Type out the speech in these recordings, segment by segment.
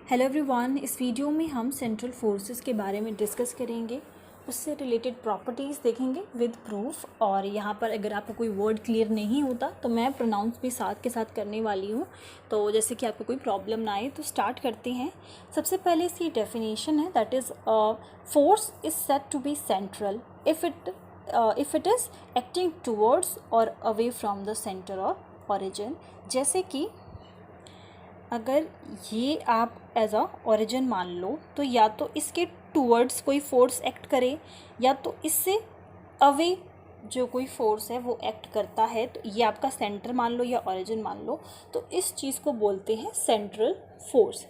Hello everyone, इस video में हम सेंट्रल फोर्सेस के बारे में डिस्कस करेंगे, उससे रिलेटेड प्रॉपर्टीज़ देखेंगे विद प्रूफ। और यहाँ पर अगर आपको कोई वर्ड क्लियर नहीं होता तो मैं प्रोनाउंस भी साथ के साथ करने वाली हूँ, तो जैसे कि आपको कोई प्रॉब्लम ना आए। तो स्टार्ट करते हैं। सबसे पहले इसकी डेफिनेशन है, that is force is said to be central if it is acting towards और अवे फ्रॉम द सेंटर और ओरिजिन। जैसे कि अगर ये आप एज अ ओरिजिन मान लो तो या तो इसके टूवर्ड्स कोई फोर्स एक्ट करे या तो इससे अवे जो कोई फोर्स है वो एक्ट करता है, तो ये आपका सेंटर मान लो या ओरिजिन मान लो, तो इस चीज़ को बोलते हैं सेंट्रल फोर्स।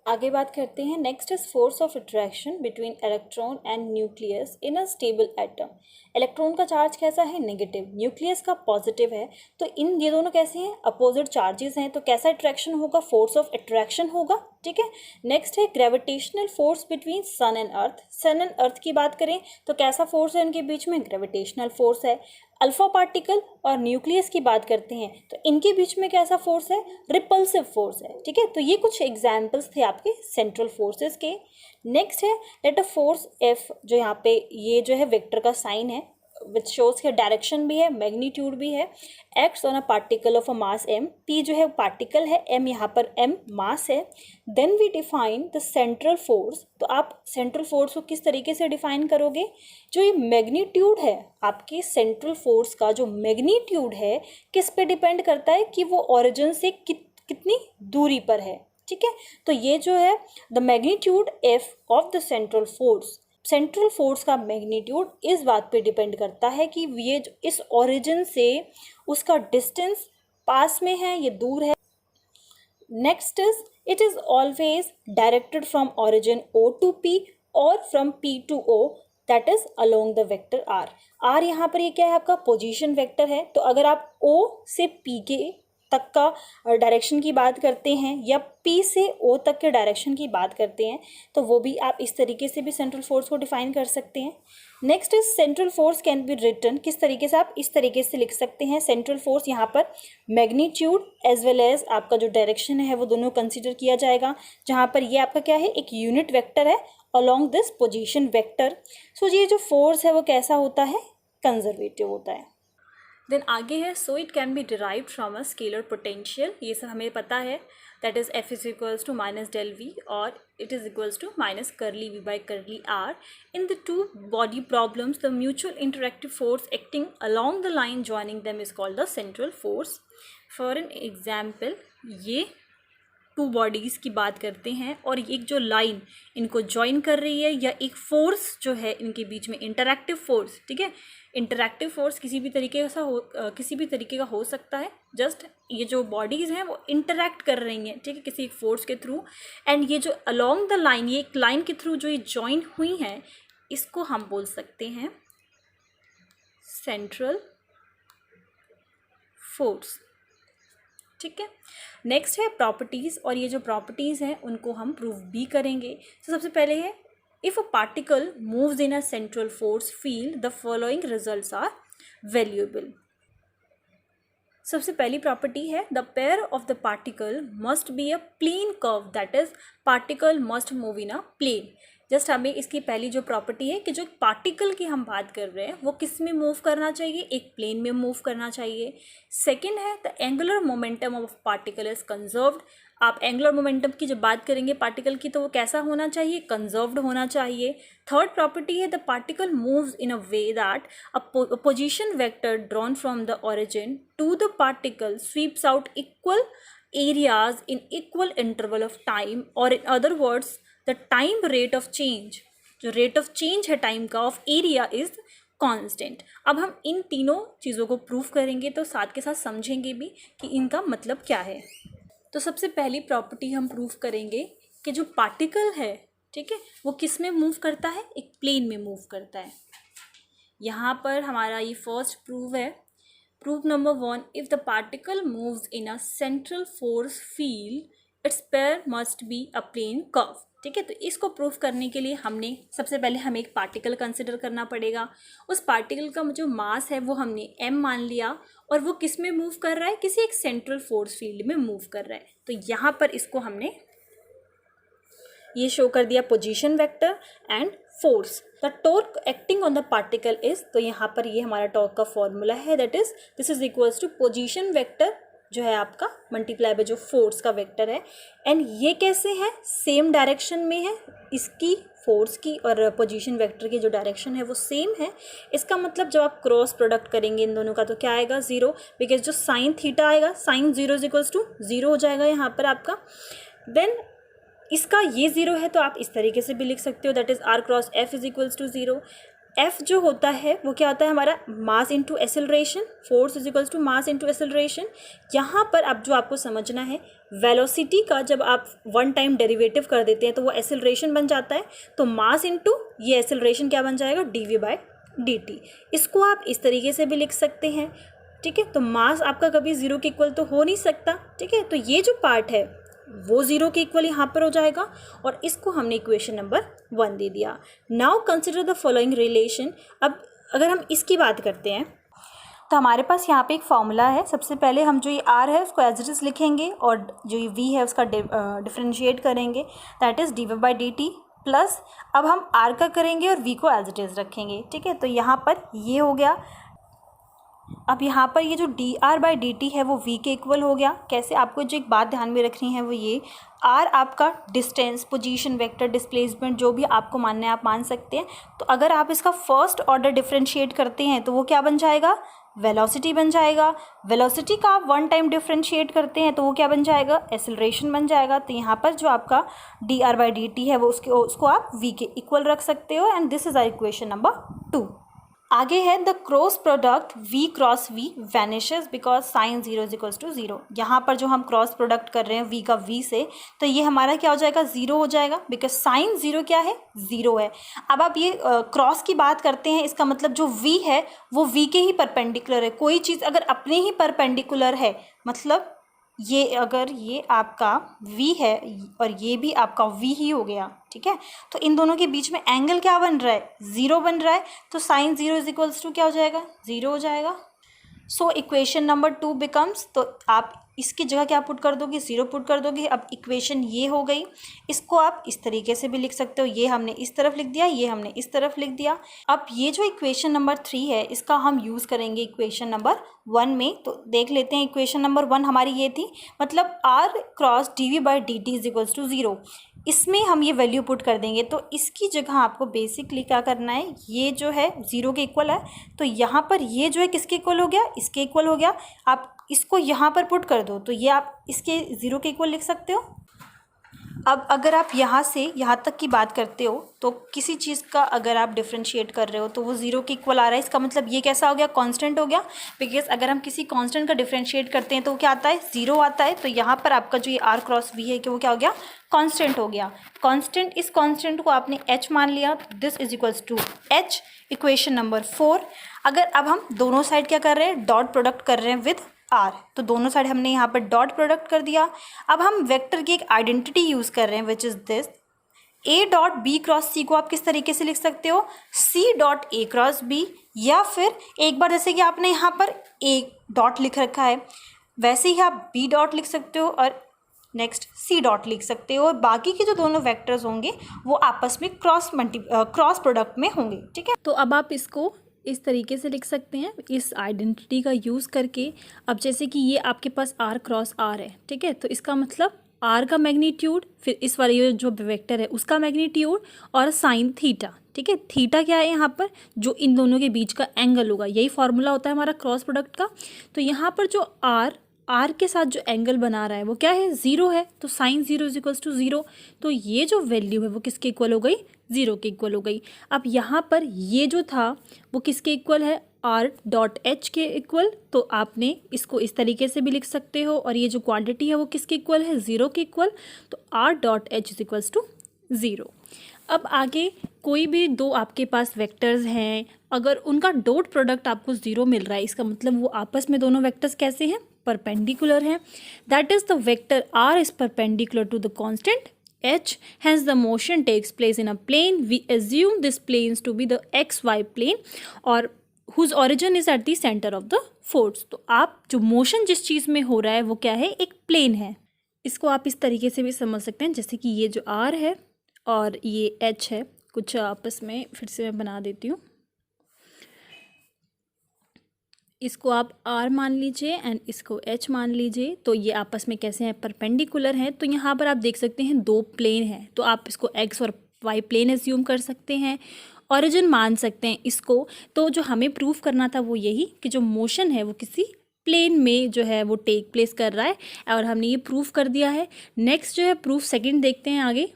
आगे बात करते हैं। Next is force of attraction between electron and nucleus in a stable atom. Electron का चार्ज कैसा है? नेगेटिव। न्यूक्लियस का पॉजिटिव है। तो इन ये दोनों कैसे हैं? अपोजिट चार्जेस हैं। तो कैसा अट्रैक्शन होगा? फोर्स ऑफ अट्रैक्शन होगा। ठीक है। नेक्स्ट है gravitational force between sun and earth. Sun and earth की बात करें तो कैसा फोर्स है इनके बीच में? ग्रेविटेशनल फोर्स है। अल्फा पार्टिकल और न्यूक्लियस की बात करते हैं तो इनके बीच में कैसा फोर्स है? रिपल्सिव फोर्स है। ठीक है। तो ये कुछ एग्जाम्पल्स थे आपके सेंट्रल फोर्सेस के। नेक्स्ट है लेट अ फोर्स एफ, जो यहाँ पे ये जो है वेक्टर का साइन है विच शोज के डायरेक्शन भी है, मैग्नीट्यूड भी है, acts on a particle of a mass m. P जो है पार्टिकल है, एम यहाँ पर एम मास है। Then we define the central force. तो आप सेंट्रल फोर्स को किस तरीके से डिफाइन करोगे? जो ये मैग्नीट्यूड है आपके सेंट्रल फोर्स का, जो मैग्नीट्यूड है किस पे डिपेंड करता है कि वो ओरिजिन से कितनी दूरी पर है। ठीक है। तो ये जो है the magnitude F of the central force, central force का मैग्नीट्यूड इस बात पे डिपेंड करता है कि ये इस ओरिजिन से उसका डिस्टेंस पास में है या दूर है। Next is it is always directed from origin O to P और from P to O, that is along the vector R। R यहाँ पर ये क्या है? आपका पोजीशन वेक्टर है। तो अगर आप O से P के तक का डायरेक्शन की बात करते हैं या P से O तक के डायरेक्शन की बात करते हैं तो वो भी आप इस तरीके से भी सेंट्रल फोर्स को डिफाइन कर सकते हैं। Next is central force can be written. किस तरीके से? आप इस तरीके से लिख सकते हैं सेंट्रल फोर्स, यहाँ पर मैग्नीट्यूड एज वेल एज आपका जो डायरेक्शन है वो दोनों कंसिडर किया जाएगा, जहाँ पर ये आपका क्या है? एक यूनिट वेक्टर है अलोंग दिस पोजीशन वेक्टर। सो ये जो फोर्स है वो कैसा होता है? कंजर्वेटिव होता है। देन आगे है so it can be derived from a scalar potential. ये सब हमें पता है, that is F is equals to minus del V और it is equals to minus curly V by curly r. In the two body problems the mutual interactive force acting along the line joining them is called the central force. For an example, ये two bodies की बात करते हैं और एक जो line इनको join कर रही है या एक फोर्स जो है इनके बीच में, इंटरैक्टिव फोर्स। ठीक है। इंटरैक्टिव फोर्स किसी भी तरीके का हो सकता है। जस्ट ये जो बॉडीज़ हैं वो इंटरैक्ट कर रही हैं, ठीक है, किसी एक फोर्स के थ्रू। एंड ये जो अलोंग द लाइन, ये एक लाइन के थ्रू जो ये ज्वाइन हुई हैं, इसको हम बोल सकते हैं सेंट्रल फोर्स। ठीक है। नेक्स्ट है प्रॉपर्टीज़, और ये जो प्रॉपर्टीज़ हैं उनको हम प्रूव भी करेंगे। तो सबसे पहले है if a particle moves in a central force field the following results are valuable. सबसे पहली प्रॉपर्टी है the pair of the particle must be a plane curve, that is particle must move in a plane. Just हमें इसकी पहली जो property है कि जो पार्टिकल की हम बात कर रहे हैं वो किस में मूव करना चाहिए? एक प्लेन में मूव करना चाहिए। सेकंड है the angular momentum of particle is conserved. आप एंगुलर मोमेंटम की जब बात करेंगे पार्टिकल की तो वो कैसा होना चाहिए? कंजर्व्ड होना चाहिए। थर्ड प्रॉपर्टी है the particle moves in a way that a position vector drawn from the origin to the particle sweeps out equal areas in equal interval of time, और in other words the time rate of change, जो rate of change है time का of area is constant. अब हम इन तीनों चीज़ों को prove करेंगे तो साथ के साथ समझेंगे भी कि इनका मतलब क्या है। तो सबसे पहली प्रॉपर्टी हम प्रूव करेंगे कि जो पार्टिकल है, ठीक है, वो किस में मूव करता है? एक प्लेन में मूव करता है। यहाँ पर हमारा ये फर्स्ट प्रूव है। Proof number 1, if the particle moves in a central force field, its pair must be a plane curve। ठीक है। तो इसको प्रूफ करने के लिए हमने सबसे पहले हमें एक पार्टिकल कंसिडर करना पड़ेगा। उस पार्टिकल का जो मास है वो हमने m मान लिया और वो किस में मूव कर रहा है? किसी एक सेंट्रल फोर्स फील्ड में मूव कर रहा है। तो यहाँ पर इसको हमने ये शो कर दिया position vector and force. The torque acting on the particle is, तो यहाँ पर ये हमारा टॉर्क का फॉर्मूला है, that is this is equals to position vector जो है आपका मल्टीप्लाई बाय जो फोर्स का वेक्टर है। एंड ये कैसे है, सेम डायरेक्शन में है, इसकी फोर्स की और पोजीशन वेक्टर की जो डायरेक्शन है वो सेम है। इसका मतलब जब आप क्रॉस प्रोडक्ट करेंगे इन दोनों का तो क्या आएगा, जीरो, बिकॉज जो साइन थीटा आएगा, sine zero is equals to zero हो जाएगा यहाँ पर आपका। देन इसका ये जीरो है तो आप इस तरीके से भी लिख सकते हो, that is R cross F is equals to zero. F जो होता है वो क्या होता है हमारा, mass into acceleration, force is equals to mass into acceleration. यहाँ पर अब जो आपको समझना है, वेलोसिटी का जब आप वन टाइम डेरिवेटिव कर देते हैं तो वो एसेलरेशन बन जाता है, तो मास इंटू ये एसेलरेशन क्या बन जाएगा, डी बाय डी टी। इसको आप इस तरीके से भी लिख सकते हैं, ठीक है। तो मास आपका कभी जीरो के इक्वल तो हो नहीं सकता, ठीक है। तो ये जो पार्ट है वो जीरो के इक्वल यहाँ पर हो जाएगा और इसको हमने इक्वेशन नंबर 1 दे दिया। Now consider the following relation. अब अगर हम इसकी बात करते हैं तो हमारे पास यहाँ पे एक फॉर्मूला है। सबसे पहले हम जो ये आर है उसको एज इट इज़ लिखेंगे और जो ये वी है उसका डिफ्रेंशिएट करेंगे, that is d y by d t plus, अब हम आर का करेंगे और वी को एज इट इज़ रखेंगे, ठीक है। तो यहाँ पर ये हो गया। अब यहाँ पर ये जो D R by d T है वो वी के इक्वल हो गया। कैसे, आपको जो एक बात ध्यान में रखनी है वो ये, आर आपका डिस्टेंस, पोजीशन वेक्टर, डिस्प्लेसमेंट, जो भी आपको मानना है आप मान सकते हैं। तो अगर आप इसका फर्स्ट ऑर्डर डिफरेंशिएट करते हैं तो वो क्या बन जाएगा, वेलोसिटी बन जाएगा। वेलोसिटी का आप वन टाइम डिफरेंशिएट करते हैं तो वो क्या बन जाएगा, एसेलरेशन बन जाएगा। तो यहाँ पर जो आपका D R by d T है वो उसको आप वी के इक्वल रख सकते हो and this is our equation number 2। आगे है the cross product v cross v vanishes because sine zero is equals to zero. यहाँ पर जो हम क्रॉस प्रोडक्ट कर रहे हैं v का v से, तो ये हमारा क्या हो जाएगा, जीरो हो जाएगा, बिकॉज साइन जीरो क्या है, जीरो है। अब आप ये क्रॉस की बात करते हैं, इसका मतलब जो v है वो v के ही परपेंडिकुलर है। कोई चीज़ अगर अपने ही परपेंडिकुलर है, मतलब ये अगर ये आपका v है और ये भी आपका v ही हो गया, ठीक है, तो इन दोनों के बीच में एंगल क्या बन रहा है, ज़ीरो बन रहा है। तो sine zero is equals to क्या हो जाएगा, ज़ीरो हो जाएगा। सो इक्वेशन नंबर 2 बिकम्स, तो आप इसकी जगह क्या पुट कर दोगे, ज़ीरो पुट कर दोगे। अब इक्वेशन ये हो गई, इसको आप इस तरीके से भी लिख सकते हो, ये हमने इस तरफ लिख दिया, ये हमने इस तरफ लिख दिया। अब ये जो इक्वेशन नंबर 3 है इसका हम यूज़ करेंगे इक्वेशन नंबर 1 में। तो देख लेते हैं, इक्वेशन नंबर 1 हमारी ये थी, मतलब R cross d v by d t is equals to zero. इसमें हम ये वैल्यू पुट कर देंगे, तो इसकी जगह आपको बेसिकली क्या करना है, ये जो है ज़ीरो के इक्वल है, तो यहाँ पर ये जो है किसके इक्वल हो गया, इसके इक्वल हो गया। आप इसको यहाँ पर पुट कर दो तो ये आप इसके ज़ीरो के इक्वल लिख सकते हो। अब अगर आप यहाँ से यहाँ तक की बात करते हो तो किसी चीज़ का अगर आप डिफरेंशिएट कर रहे हो तो वो ज़ीरो के इक्वल आ रहा है, इसका मतलब ये कैसा हो गया, कांस्टेंट हो गया। बिकॉज अगर हम किसी कांस्टेंट का डिफरेंशिएट करते हैं तो वो क्या आता है, ज़ीरो आता है। तो यहाँ पर आपका जो ये आर क्रॉस वी है कि वो क्या हो गया, कांस्टेंट हो गया। कांस्टेंट, इस कांस्टेंट को आपने एच मान लिया, this is equals to H. Equation number 4। अगर अब हम दोनों साइड क्या कर रहे हैं, डॉट प्रोडक्ट कर रहे हैं विद आर, तो दोनों साइड हमने यहाँ पर डॉट प्रोडक्ट कर दिया। अब हम वेक्टर की एक आइडेंटिटी यूज़ कर रहे हैं which is this, a dot b cross c को आप किस तरीके से लिख सकते हो, c dot a cross b, या फिर एक बार जैसे कि आपने यहाँ पर ए डॉट लिख रखा है वैसे ही आप बी डॉट लिख सकते हो और नेक्स्ट सी डॉट लिख सकते हो, और बाकी के जो दोनों वेक्टर्स होंगे वो आपस में क्रॉस प्रोडक्ट में होंगे, ठीक है। तो अब आप इसको इस तरीके से लिख सकते हैं इस आइडेंटिटी का यूज़ करके। अब जैसे कि ये आपके पास आर क्रॉस आर है, ठीक है, तो इसका मतलब आर का मैग्नीट्यूड, फिर इस वाले जो वेक्टर है उसका मैग्नीट्यूड और साइन थीटा, ठीक है। थीटा क्या है यहाँ पर, जो इन दोनों के बीच का एंगल होगा, यही फॉर्मूला होता है हमारा क्रॉस प्रोडक्ट का। तो यहाँ पर जो आर के साथ जो एंगल बना रहा है वो क्या है, ज़ीरो है, तो sine zero is equals to zero. तो ये जो वैल्यू है वो किसके इक्वल हो गई, ज़ीरो के इक्वल हो गई। अब यहाँ पर ये जो था वो किसके इक्वल है, आर डॉट एच के इक्वल। तो आपने इसको इस तरीके से भी लिख सकते हो, और ये जो क्वांटिटी है वो किसके इक्वल है, ज़ीरो के इक्वल। तो R dot H is equals to zero. अब आगे कोई भी दो आपके पास वेक्टर्स हैं, अगर उनका डॉट प्रोडक्ट आपको ज़ीरो मिल रहा है, इसका मतलब वो आपस में दोनों वेक्टर्स कैसे हैं, परपेंडिकुलर हैं। That is the vector R is perpendicular to the constant h, hence the motion takes place in a plane. We assume this planes to be the xy plane और whose origin is at the center of the force. तो आप जो motion जिस चीज़ में हो रहा है वो क्या है, एक प्लेन है। इसको आप इस तरीके से भी समझ सकते हैं, जैसे कि ये जो r है और ये H है, कुछ आपस में फिर से मैं बना देती हूँ, इसको आप R मान लीजिए एंड इसको H मान लीजिए। तो ये आपस में कैसे हैं, परपेंडिकुलर हैं। तो यहाँ पर आप देख सकते हैं दो प्लेन हैं, तो आप इसको X और Y प्लेन एज्यूम कर सकते हैं, ओरिजिन मान सकते हैं इसको। तो जो हमें प्रूफ करना था वो यही कि जो मोशन है वो किसी प्लेन में जो है वो टेक प्लेस कर रहा है, और हमने ये प्रूफ कर दिया है। नेक्स्ट जो है प्रूफ सेकंड देखते हैं आगे।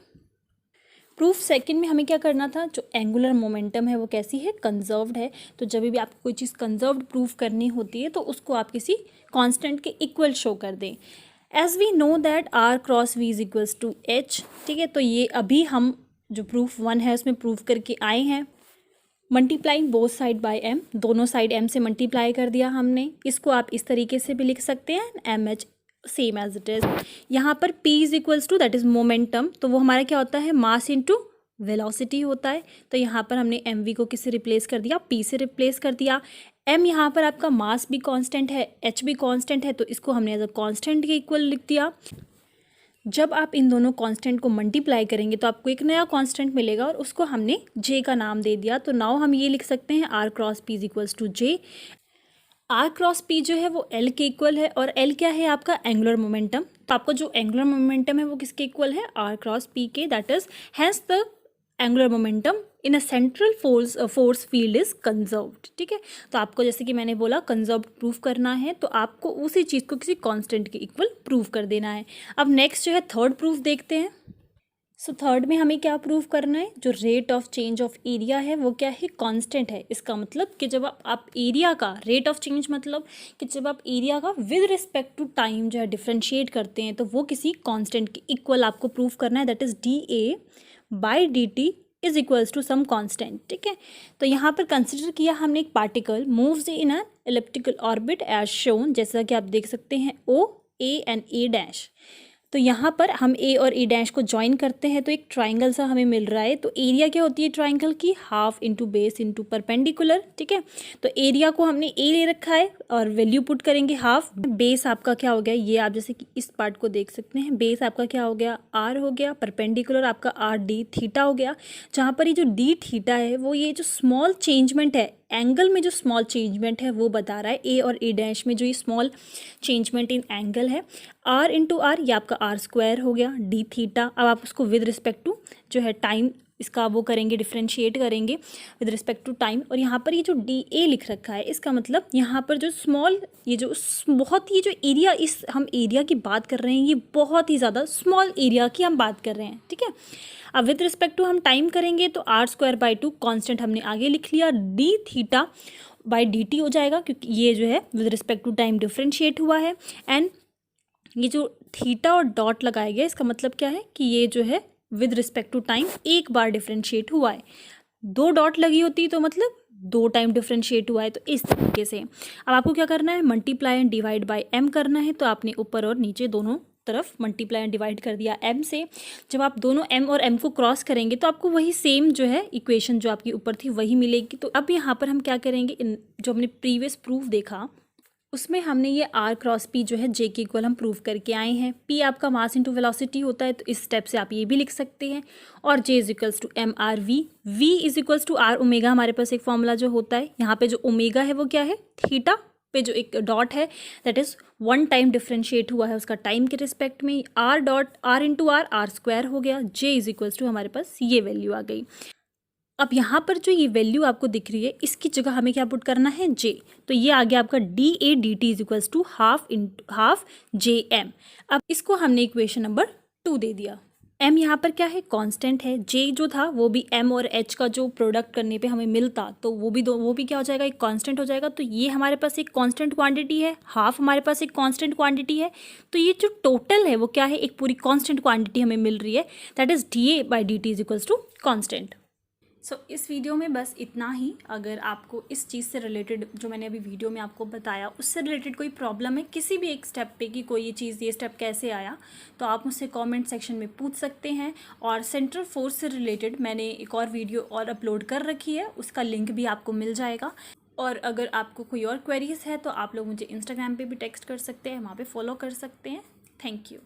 प्रूफ सेकंड में हमें क्या करना था, जो एंगुलर मोमेंटम है वो कैसी है, कंजर्व्ड है। तो जब भी आपको कोई चीज़ कंजर्व्ड प्रूफ करनी होती है तो उसको आप किसी कांस्टेंट के इक्वल शो कर दें। As we know that R cross V is equals to H, ठीक है। तो ये अभी हम जो प्रूफ 1 है उसमें प्रूफ करके आए हैं। Multiplying both side by M, दोनों साइड M से मल्टीप्लाई कर दिया हमने। इसको आप इस तरीके से भी लिख सकते हैं, MH same as it is. यहाँ पर P is equals to that is momentum, तो वो हमारा क्या होता है, मास इनटू वेलोसिटी होता है। तो यहाँ पर हमने mv को किससे रिप्लेस कर दिया, P से रिप्लेस कर दिया। m यहाँ पर आपका मास भी कांस्टेंट है, h भी कांस्टेंट है, तो इसको हमने एज अ कांस्टेंट के इक्वल लिख दिया। जब आप इन दोनों कांस्टेंट को मल्टीप्लाई करेंगे तो आपको एक नया कांस्टेंट मिलेगा और उसको हमने j का नाम दे दिया। तो नाउ हम ये लिख सकते हैं R cross P is equals to J। R cross P जो है वो L के इक्वल है, और L क्या है आपका एंगुलर मोमेंटम। तो आपका जो एंगुलर मोमेंटम है वो किसके इक्वल है, R क्रॉस P के, that is hence the angular momentum in a central force field is conserved, ठीक है। तो आपको जैसे कि मैंने बोला कंजर्व्ड प्रूफ करना है, तो आपको उसी चीज़ को किसी कांस्टेंट के इक्वल प्रूफ कर देना है। अब नेक्स्ट जो है थर्ड प्रूफ देखते हैं। सो थर्ड में हमें क्या प्रूव करना है, जो rate of change of area है वो क्या है, कांस्टेंट है। इसका मतलब कि जब आप एरिया का रेट ऑफ चेंज, मतलब कि जब आप एरिया का विद रिस्पेक्ट टू टाइम जो है डिफ्रेंशिएट करते हैं तो वो किसी कांस्टेंट के इक्वल आपको प्रूव करना है, that is dA/dt is equals to some constant, ठीक है। तो यहाँ पर कंसिडर किया हमने एक particle moves in an elliptical orbit as shown, जैसा कि आप देख सकते हैं O, A एंड A'। तो यहाँ पर हम A और A' को ज्वाइन करते हैं तो एक ट्राइंगल सा हमें मिल रहा है। तो एरिया क्या होती है ट्राइंगल की, half into base into perpendicular, ठीक है। तो एरिया को हमने A ले रखा है और वैल्यू पुट करेंगे हाफ। बेस आपका क्या हो गया, ये आप जैसे कि इस पार्ट को देख सकते हैं, बेस आपका क्या हो गया, R हो गया, परपेंडिकुलर आपका R d थीटा हो गया। जहाँ पर ये जो d थीटा है वो ये जो स्मॉल चेंजमेंट है, एंगल में जो स्मॉल चेंजमेंट है वो बता रहा है। ए और A' में जो ये स्मॉल चेंजमेंट इन एंगल है, R इंटू आर, ये आपका R स्क्वायर हो गया, d थीटा। अब आप उसको विद रिस्पेक्ट टू जो है टाइम इसका वो करेंगे, डिफ्रेंशिएट करेंगे विद रिस्पेक्ट टू टाइम। और यहाँ पर ये जो dA लिख रखा है, इसका मतलब यहाँ पर जो स्मॉल, ये जो बहुत ही जो एरिया, इस हम एरिया की बात कर रहे हैं, ये बहुत ही ज़्यादा स्मॉल एरिया की हम बात कर रहे हैं, ठीक है। अब विद रिस्पेक्ट टू हम टाइम करेंगे तो R²/2 कांस्टेंट हमने आगे लिख लिया, d थीटा बाई dt हो जाएगा, क्योंकि ये जो है with respect to time differentiate हुआ है। एंड ये जो थीटा और डॉट लगाया गया, इसका मतलब क्या है कि ये जो है विद रिस्पेक्ट टू टाइम एक बार डिफ्रेंशिएट हुआ है। 2 डॉट लगी होती तो मतलब 2 टाइम डिफ्रेंशिएट हुआ है। तो इस तरीके से अब आपको क्या करना है, multiply and divide by m करना है। तो आपने ऊपर और नीचे दोनों तरफ मल्टीप्लाई एंड डिवाइड कर दिया m से। जब आप दोनों m और m को क्रॉस करेंगे तो आपको वही सेम जो है इक्वेशन जो आपकी ऊपर थी वही मिलेगी। तो अब यहाँ पर हम क्या करेंगे, जो हमने प्रीवियस प्रूफ देखा उसमें हमने ये R क्रॉस P जो है J के इक्वल हम प्रूव करके आए हैं। P आपका मास इंटू वेलोसिटी होता है, तो इस स्टेप से आप ये भी लिख सकते हैं। और J is equals to MRV, V is equals to R omega, हमारे पास एक फॉर्मूला जो होता है। यहाँ पे जो ओमेगा है वो क्या है, थीटा पे जो एक डॉट है दैट इज 1 टाइम डिफ्रेंशिएट हुआ है उसका टाइम के रिस्पेक्ट में। R into R, R square हो गया। J इज इक्वल्स टू हमारे पास ये वैल्यू आ गई। अब यहाँ पर जो ये वैल्यू आपको दिख रही है, इसकी जगह हमें क्या पुट करना है, J। तो ये आ गया आपका dA/dt is equals to half JM। अब इसको हमने इक्वेशन नंबर 2 दे दिया। M यहाँ पर क्या है, कांस्टेंट है। J जो था वो भी M और H का जो प्रोडक्ट करने पे हमें मिलता, तो वो भी क्या हो जाएगा, एक कांस्टेंट हो जाएगा। तो ये हमारे पास एक कांस्टेंट क्वांटिटी है, हाफ हमारे पास एक कांस्टेंट क्वांटिटी है। तो ये जो टोटल है वो क्या है, एक पूरी कांस्टेंट क्वांटिटी हमें मिल रही है, that is dA/dt is equals to constant. So इस वीडियो में बस इतना ही। अगर आपको इस चीज़ से रिलेटेड, जो मैंने अभी वीडियो में आपको बताया, उससे रिलेटेड कोई प्रॉब्लम है किसी भी एक स्टेप पे कि कोई ये स्टेप कैसे आया, तो आप मुझसे कमेंट सेक्शन में पूछ सकते हैं। और सेंट्रल फोर्स से रिलेटेड मैंने एक और वीडियो और अपलोड कर रखी है, उसका लिंक भी आपको मिल जाएगा। और अगर आपको कोई और क्वेरीज है तो आप लोग मुझे इंस्टाग्राम पर भी टेक्स्ट कर सकते हैं, वहाँ पर फॉलो कर सकते हैं। Thank you.